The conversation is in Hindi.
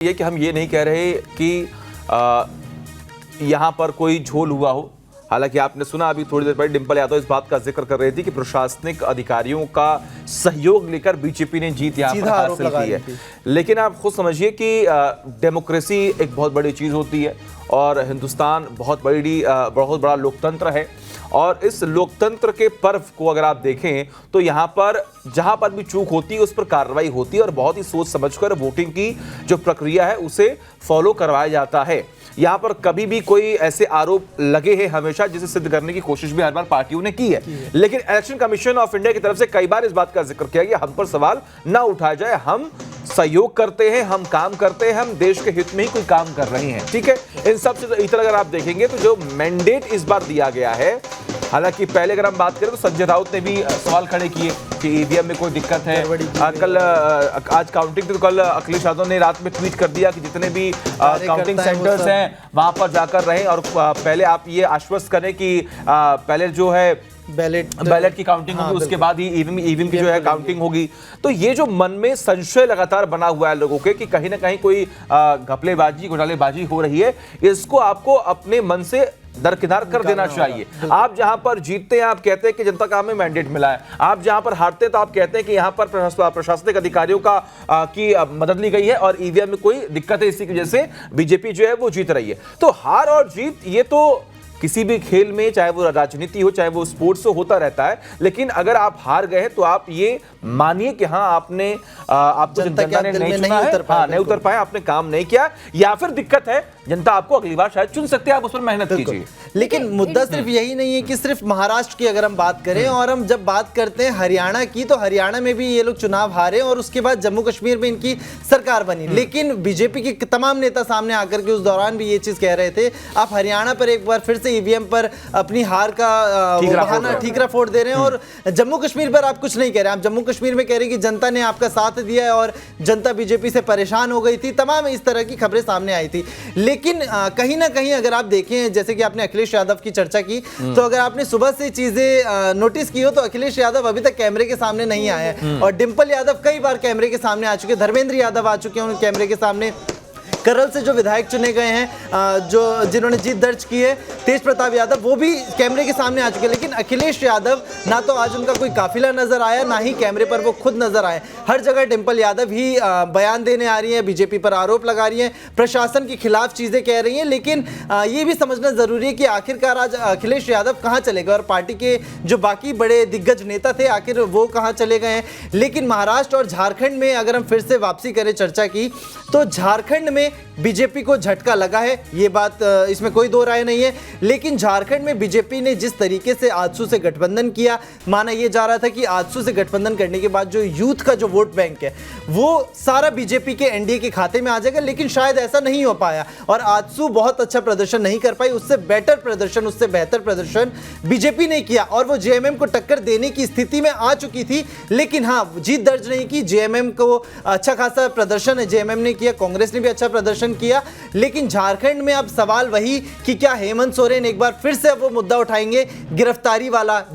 ये कि हम ये नहीं कह रहे कि यहाँ पर कोई झोल हुआ हो। हालांकि आपने सुना अभी थोड़ी देर पहले डिंपल यादव इस बात का जिक्र कर रही थी कि प्रशासनिक अधिकारियों का सहयोग लेकर बीजेपी ने जीत यहाँ पर हासिल की है। लेकिन आप खुद समझिए कि डेमोक्रेसी एक बहुत बड़ी चीज़ होती है और हिंदुस्तान बहुत बड़ा लोकतंत्र है। और इस लोकतंत्र के पर्व को अगर आप देखें तो यहाँ पर जहाँ पर भी चूक होती है उस पर कार्रवाई होती है और बहुत ही सोच समझकर वोटिंग की जो प्रक्रिया है उसे फॉलो करवाया जाता है। यहाँ पर कभी भी कोई ऐसे आरोप लगे हैं हमेशा जिसे सिद्ध करने की कोशिश भी हर बार पार्टियों ने की है। लेकिन इलेक्शन कमीशन ऑफ इंडिया की तरफ से कई बार इस बात का जिक्र किया गया हम पर सवाल ना उठाया जाए, हम सहयोग करते हैं, हम काम करते हैं, हम देश के हित में ही कोई काम कर रहे हैं। ठीक है, इन सब से इधर अगर आप देखेंगे तो जो मैंडेट इस बार दिया गया है, हालांकि पहले अगर हम बात करें तो संजय राउत ने भी सवाल खड़े किए कि ईवीएम में कोई दिक्कत है। आज काउंटिंग तो कल अखिलेश यादव ने रात में ट्वीट कर दिया कि जितने भी काउंटिंग सेंटर्स हैं वहां पर जाकर रहें और पहले आप ये आश्वस्त करें कि पहले जो है बैलेट की काउंटिंग होगी, उसके बाद ही ईवीएम की जो है काउंटिंग होगी। तो ये जो मन में संशय लगातार बना हुआ है लोगों के कि कहीं ना कहीं कोई घपलेबाजी घोटालेबाजी हो रही है, इसको आपको अपने मन से दरकिनार कर देना चाहिए। आप जहां पर जीतते हैं आप कहते हैं कि जनता का हमें मैंडेट मिला है, आप जहां पर हारते हैं तो आप कहते हैं कि यहां पर प्रशासनिक अधिकारियों की मदद ली गई है और ईवीएम में कोई दिक्कत है, इसी की वजह से बीजेपी जो है वो जीत रही है। तो हार और जीत ये तो किसी भी खेल में, चाहे वो राजनीति हो चाहे वो स्पोर्ट्स हो, होता रहता है। लेकिन अगर आप हार गए तो आप ये मानिए कि हाँ आपको जनता ने नहीं चुना है, नहीं उतर पाए, आपने काम नहीं किया, या फिर दिक्कत है जनता आपको अगली बार शायद चुन सकते हैं, आप उस पर मेहनत कीजिए। लेकिन मुद्दा सिर्फ यही नहीं है कि सिर्फ महाराष्ट्र की अगर हम बात करें और हम जब बात करते हैं हरियाणा की, तो हरियाणा में भी ये लोग चुनाव हारे और उसके बाद जम्मू कश्मीर में इनकी सरकार बनी। लेकिन बीजेपी के तमाम नेता सामने आकर के उस दौरान भी ये चीज कह रहे थे, आप हरियाणा पर एक बार फिर से ईवीएम पर अपनी हार का बहाना ठीकरा फोड़ दे रहे हैं और जम्मू कश्मीर पर आप कुछ नहीं कह रहे। आप जम्मू कश्मीर में कह रहे हैं कि जनता ने आपका साथ दिया है और जनता बीजेपी से परेशान हो गई थी, तमाम इस तरह की खबरें सामने आई थी। लेकिन कहीं ना कहीं अगर आप देखें, जैसे कि आपने अखिलेश यादव की चर्चा की, तो अगर आपने सुबह से चीजें नोटिस की हो तो अखिलेश यादव अभी तक कैमरे के सामने नहीं आए हैं और डिंपल यादव कई बार कैमरे के सामने आ चुके, धर्मेंद्र यादव आ चुके हैं कैमरे के सामने, करल से जो विधायक चुने गए हैं जिन्होंने जीत दर्ज की है, तेज प्रताप यादव, वो भी कैमरे के सामने आ चुके हैं। लेकिन अखिलेश यादव ना तो आज उनका कोई काफिला नजर आया, ना ही कैमरे पर वो खुद नजर आए। हर जगह डिंपल यादव ही बयान देने आ रही है, बीजेपी पर आरोप लगा रही है, प्रशासन के खिलाफ चीजें कह रही हैं। लेकिन ये भी समझना जरूरी है कि आखिरकार आज अखिलेश यादव कहाँ चले गए और पार्टी के जो बाकी बड़े दिग्गज नेता थे आखिर वो कहाँ चले गए हैं। लेकिन महाराष्ट्र और झारखंड में अगर हम फिर से वापसी करें चर्चा की, तो झारखंड में बीजेपी को झटका लगा है, ये बात इसमें कोई दो राय नहीं है। लेकिन झारखंड में बीजेपी ने जिस तरीके से आजसू से गठबंधन किया, माना यह जा रहा था कि आजसू से गठबंधन करने के बाद जो यूथ का जो वोट बैंक है वो सारा बीजेपी के एनडीए के खाते में आ जाएगा, लेकिन शायद ऐसा नहीं हो पाया और आजसू बहुत अच्छा प्रदर्शन नहीं कर पाई। उससे बेहतर प्रदर्शन बीजेपी ने किया और वो जेएमएम को टक्कर देने की स्थिति में आ चुकी थी। लेकिन हाँ, जीत दर्ज नहीं की, जेएमएम को अच्छा खासा प्रदर्शन है जेएमएम ने किया, कांग्रेस ने भी अच्छा प्रदर्शन किया। लेकिन झारखंड में अब सवाल वही कि क्या हेमंत सोरेन एक बार फिर से अब वो मुद्दा उठाएंगे गिरफ्तारी वाला,